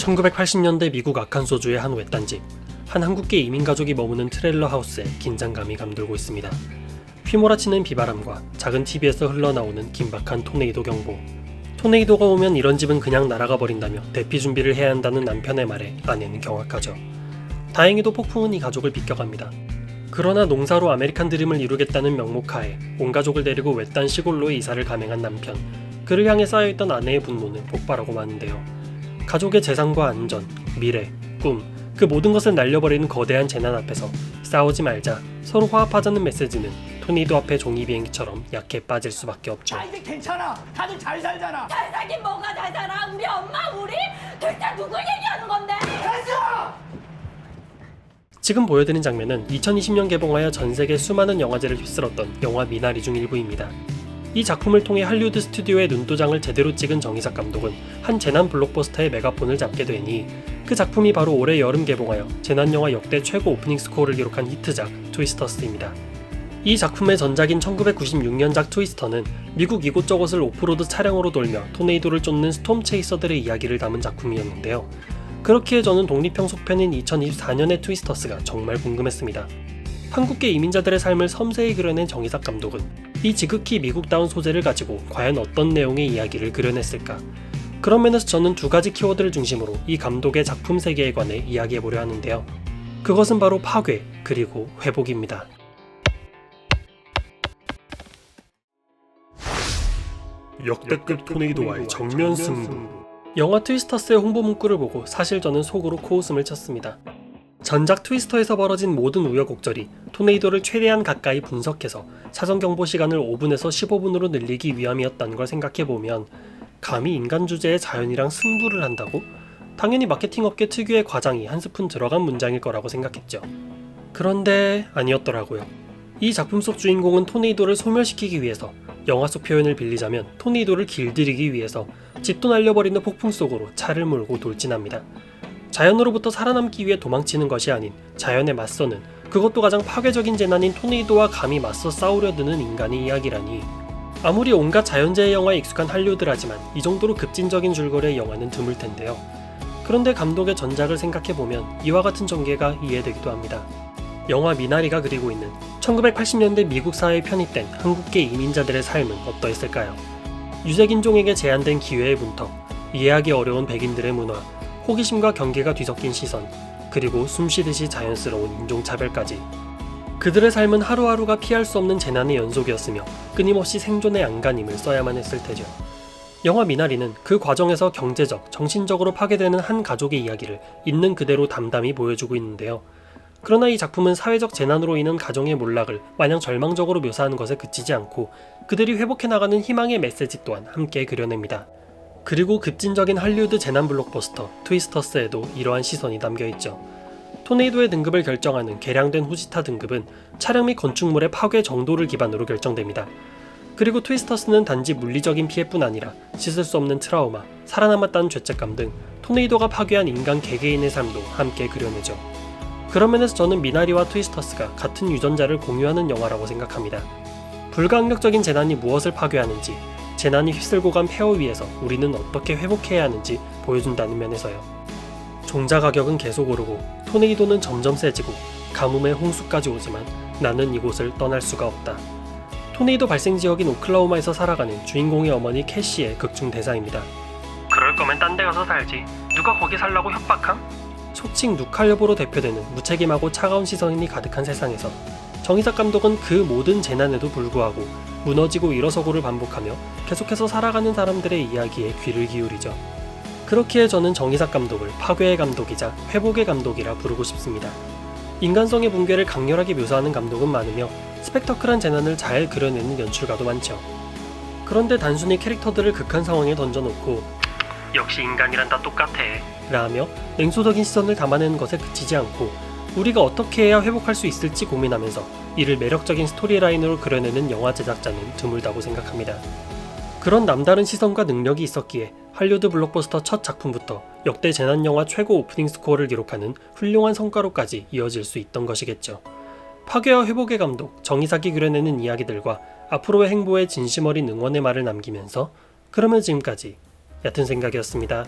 1980년대 미국 아칸소주의 한 외딴집, 한 한국계 이민가족이 머무는 트레일러 하우스에 긴장감이 감돌고 있습니다. 휘몰아치는 비바람과 작은 TV에서 흘러나오는 긴박한 토네이도 경보. 토네이도가 오면 이런 집은 그냥 날아가 버린다며 대피 준비를 해야 한다는 남편의 말에 아내는 경악하죠. 다행히도 폭풍은 이 가족을 비껴갑니다. 그러나 농사로 아메리칸 드림을 이루겠다는 명목하에 온 가족을 데리고 외딴 시골로의 이사를 감행한 남편. 그를 향해 쌓여있던 아내의 분노는 폭발하고 마는데요. 가족의 재산과 안전, 미래, 꿈, 그 모든 것을 날려버리는 거대한 재난 앞에서 싸우지 말자, 서로 화합하자는 메시지는 토네이도 앞에 종이 비행기처럼 약해 빠질 수밖에 없죠. 아, 이제 괜찮아. 다들 잘 살잖아. 잘 살긴 뭐가 잘 살아? 우리 엄마, 우리? 대체 누굴 얘기하는 건데? 됐어! 지금 보여드린 장면은 2020년 개봉하여 전세계 수많은 영화제를 휩쓸었던 영화 미나리 중 일부입니다. 이 작품을 통해 할리우드 스튜디오의 눈도장을 제대로 찍은 정희삭 감독은 한 재난 블록버스터의 메가폰을 잡게 되니 그 작품이 바로 올해 여름 개봉하여 재난영화 역대 최고 오프닝 스코어를 기록한 히트작 트위스터스입니다. 이 작품의 전작인 1996년작 트위스터는 미국 이곳저곳을 오프로드 차량으로 돌며 토네이도를 쫓는 스톰 체이서들의 이야기를 담은 작품이었는데요. 그렇기에 저는 독립형 속편인 2024년의 트위스터스가 정말 궁금했습니다. 한국계 이민자들의 삶을 섬세히 그려낸 정희삭 감독은 이 지극히 미국다운 소재를 가지고 과연 어떤 내용의 이야기를 그려냈을까? 그런 면에서 저는 두 가지 키워드를 중심으로 이 감독의 작품 세계에 관해 이야기해보려 하는데요. 그것은 바로 파괴, 그리고 회복입니다. 역대급 토네이도와의 정면 승부. 영화 트위스터스의 홍보 문구를 보고 사실 저는 속으로 코웃음을 쳤습니다. 전작 트위스터에서 벌어진 모든 우여곡절이 토네이도를 최대한 가까이 분석해서 사전 경보 시간을 5분에서 15분으로 늘리기 위함이었다는 걸 생각해보면 감히 인간 주제에 자연이랑 승부를 한다고? 당연히 마케팅 업계 특유의 과장이 한 스푼 들어간 문장일 거라고 생각했죠. 그런데 아니었더라고요. 이 작품 속 주인공은 토네이도를 소멸시키기 위해서, 영화 속 표현을 빌리자면 토네이도를 길들이기 위해서 집도 날려버리는 폭풍 속으로 차를 몰고 돌진합니다. 자연으로부터 살아남기 위해 도망치는 것이 아닌 자연에 맞서는, 그것도 가장 파괴적인 재난인 토네이도와 감히 맞서 싸우려 드는 인간의 이야기라니. 아무리 온갖 자연재해 영화에 익숙한 할리우드라지만 이 정도로 급진적인 줄거리의 영화는 드물 텐데요. 그런데 감독의 전작을 생각해보면 이와 같은 전개가 이해되기도 합니다. 영화 미나리가 그리고 있는 1980년대 미국 사회에 편입된 한국계 이민자들의 삶은 어떠했을까요? 유색인종에게 제한된 기회의 문턱, 이해하기 어려운 백인들의 문화, 호기심과 경계가 뒤섞인 시선, 그리고 숨쉬듯이 자연스러운 인종차별까지. 그들의 삶은 하루하루가 피할 수 없는 재난의 연속이었으며 끊임없이 생존의 안간힘을 써야만 했을 테죠. 영화 미나리는 그 과정에서 경제적, 정신적으로 파괴되는 한 가족의 이야기를 있는 그대로 담담히 보여주고 있는데요. 그러나 이 작품은 사회적 재난으로 인한 가정의 몰락을 마냥 절망적으로 묘사하는 것에 그치지 않고 그들이 회복해 나가는 희망의 메시지 또한 함께 그려냅니다. 그리고 급진적인 할리우드 재난 블록버스터 트위스터스에도 이러한 시선이 담겨있죠. 토네이도의 등급을 결정하는 개량된 후지타 등급은 차량 및 건축물의 파괴 정도를 기반으로 결정됩니다. 그리고 트위스터스는 단지 물리적인 피해뿐 아니라 씻을 수 없는 트라우마, 살아남았다는 죄책감 등 토네이도가 파괴한 인간 개개인의 삶도 함께 그려내죠. 그런 면에서 저는 미나리와 트위스터스가 같은 유전자를 공유하는 영화라고 생각합니다. 불가항력적인 재난이 무엇을 파괴하는지, 재난이 휩쓸고 간 폐허 위에서 우리는 어떻게 회복해야 하는지 보여준다는 면에서요. 종자 가격은 계속 오르고 토네이도는 점점 세지고 가뭄의 홍수까지 오지만 나는 이곳을 떠날 수가 없다. 토네이도 발생 지역인 오클라호마에서 살아가는 주인공의 어머니 캐시의 극중 대사입니다. 그럴 거면 딴 데 가서 살지. 누가 거기 살라고 협박함? 소칭 누칼여보로 대표되는 무책임하고 차가운 시선이 가득한 세상에서 정희삭 감독은 그 모든 재난에도 불구하고 무너지고 일어서고를 반복하며 계속해서 살아가는 사람들의 이야기에 귀를 기울이죠. 그렇기에 저는 정희삭 감독을 파괴의 감독이자 회복의 감독이라 부르고 싶습니다. 인간성의 붕괴를 강렬하게 묘사하는 감독은 많으며 스펙터클한 재난을 잘 그려내는 연출가도 많죠. 그런데 단순히 캐릭터들을 극한 상황에 던져놓고 역시 인간이란 다 똑같아 라며 냉소적인 시선을 담아내는 것에 그치지 않고 우리가 어떻게 해야 회복할 수 있을지 고민하면서 이를 매력적인 스토리라인으로 그려내는 영화 제작자는 드물다고 생각합니다. 그런 남다른 시선과 능력이 있었기에 할리우드 블록버스터 첫 작품부터 역대 재난영화 최고 오프닝 스코어를 기록하는 훌륭한 성과로까지 이어질 수 있던 것이겠죠. 파괴와 회복의 감독 정희삭이 그려내는 이야기들과 앞으로의 행보에 진심 어린 응원의 말을 남기면서 그러면 지금까지 얕은 생각이었습니다.